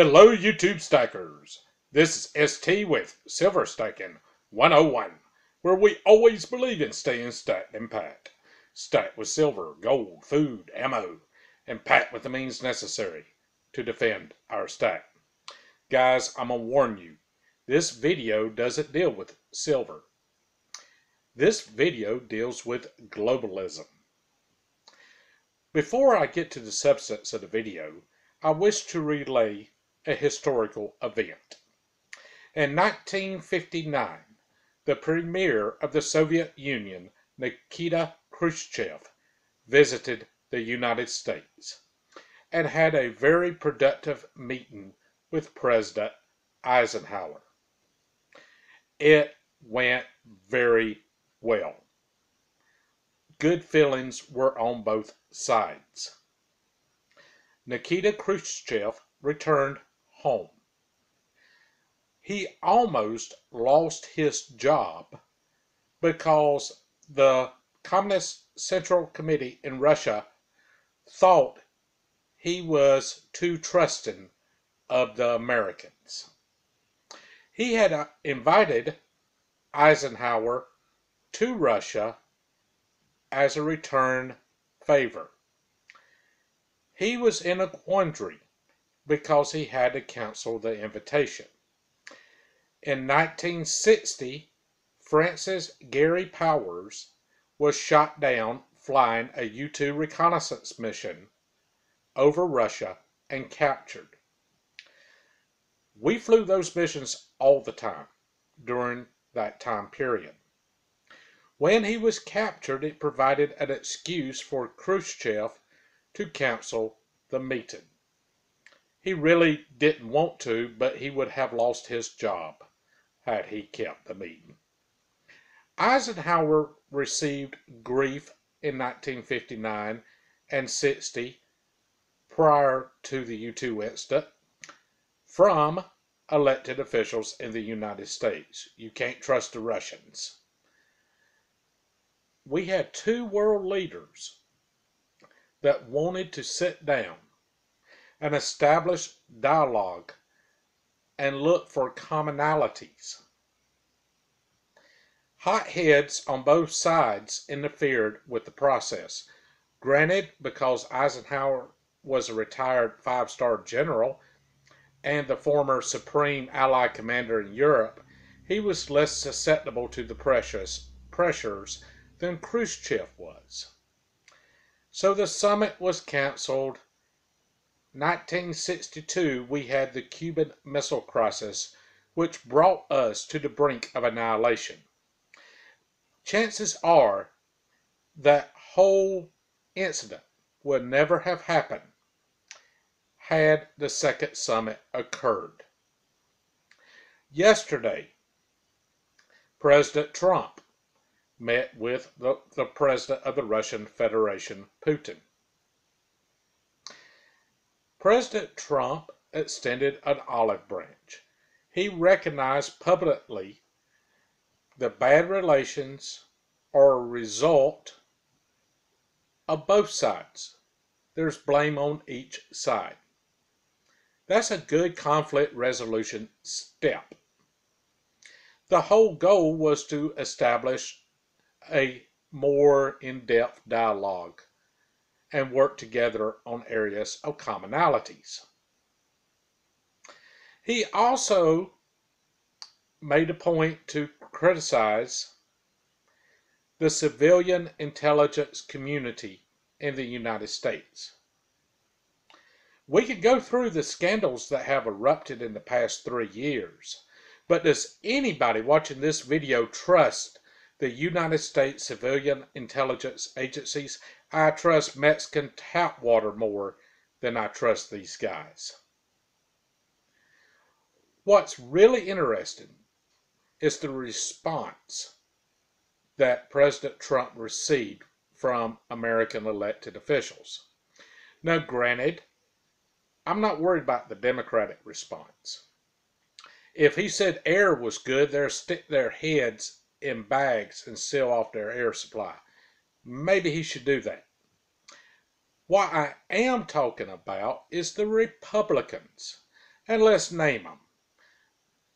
Hello, YouTube stackers. This is ST with Silver Stacking 101, where we always believe in staying stacked and packed. Stacked with silver, gold, food, ammo, and packed with the means necessary to defend our stack. Guys, I'm going to warn you, this video doesn't deal with silver. This video deals with globalism. Before I get to the substance of the video, I wish to relay a historical event. In 1959, the premier of the Soviet Union, Nikita Khrushchev, visited the United States and had a very productive meeting with President Eisenhower. It went very well. Good feelings were on both sides. Nikita Khrushchev returned home. He almost lost his job because the Communist Central Committee in Russia thought he was too trusting of the Americans. He had invited Eisenhower to Russia as a return favor. He was in a quandary because he had to cancel the invitation. In 1960, Francis Gary Powers was shot down flying a U-2 reconnaissance mission over Russia and captured. We flew those missions all the time during that time period. When he was captured, it provided an excuse for Khrushchev to cancel the meeting. He really didn't want to, but he would have lost his job had he kept the meeting. Eisenhower received grief in 1959 and 60 prior to the U-2 incident from elected officials in the United States. You can't trust the Russians. We had two world leaders that wanted to sit down and establish dialogue and look for commonalities. Hotheads on both sides interfered with the process. Granted, because Eisenhower was a retired five-star general and the former supreme Allied commander in Europe, he was less susceptible to the pressures than Khrushchev was. So the summit was canceled. 1962, we had the Cuban Missile Crisis, which brought us to the brink of annihilation. Chances are that whole incident would never have happened had the second summit occurred. Yesterday, President Trump met with the president of the Russian Federation, Putin. President Trump extended an olive branch. He recognized publicly the bad relations are a result of both sides. There's blame on each side. That's a good conflict resolution step. The whole goal was to establish a more in-depth dialogue and work together on areas of commonalities. He also made a point to criticize the civilian intelligence community in the United States. We could go through the scandals that have erupted in the past 3 years, but does anybody watching this video trust the United States civilian intelligence agencies? I trust Mexican tap water more than I trust these guys. What's really interesting is the response that President Trump received from American elected officials. Now, granted, I'm not worried about the Democratic response. If he said air was good, they'll stick their heads in bags and seal off their air supply. Maybe he should do that. What I am talking about is the Republicans. And let's name them.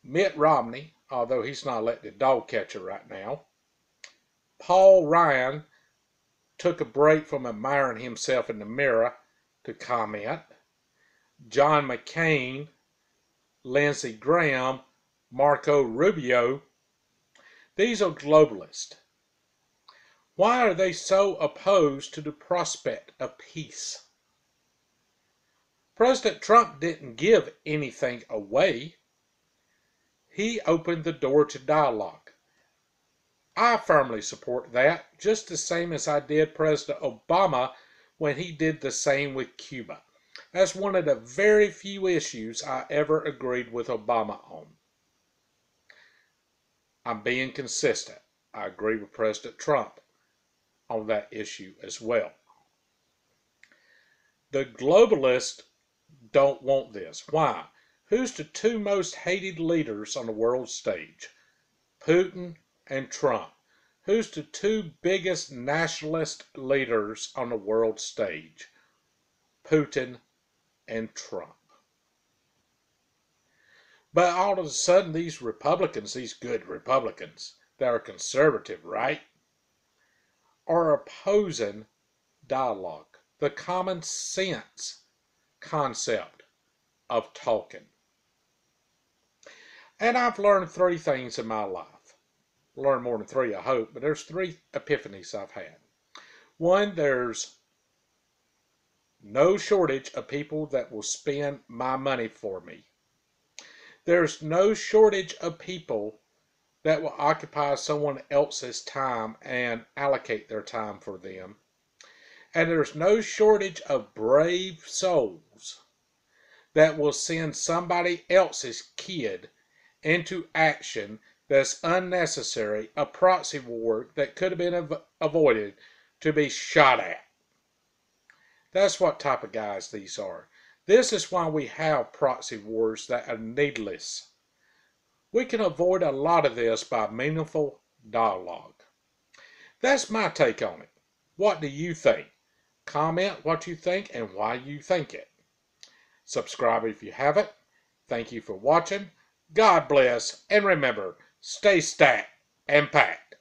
Mitt Romney, although he's not elected dog catcher right now. Paul Ryan took a break from admiring himself in the mirror to comment. John McCain, Lindsey Graham, Marco Rubio. These are globalists. Why are they so opposed to the prospect of peace? President Trump didn't give anything away. He opened the door to dialogue. I firmly support that, just the same as I did President Obama when he did the same with Cuba. That's one of the very few issues I ever agreed with Obama on. I'm being consistent. I agree with President Trump on that issue as well. The globalists don't want this. Why? Who's the two most hated leaders on the world stage? Putin and Trump. Who's the two biggest nationalist leaders on the world stage? Putin and Trump. But all of a sudden, these Republicans, these good Republicans that are conservative, right, are opposing dialogue, the common sense concept of talking. And I've learned three things in my life. Learned more than three, I hope, but there's three epiphanies I've had. One, there's no shortage of people that will spend my money for me. There's no shortage of people that will occupy someone else's time and allocate their time for them. And there's no shortage of brave souls that will send somebody else's kid into action that's unnecessary, a proxy war that could have been avoided, to be shot at. That's what type of guys these are. This is why we have proxy wars that are needless. We can avoid a lot of this by meaningful dialogue. That's my take on it. What do you think? Comment what you think and why you think it. Subscribe if you haven't. Thank you for watching. God bless, and remember, stay stacked and packed.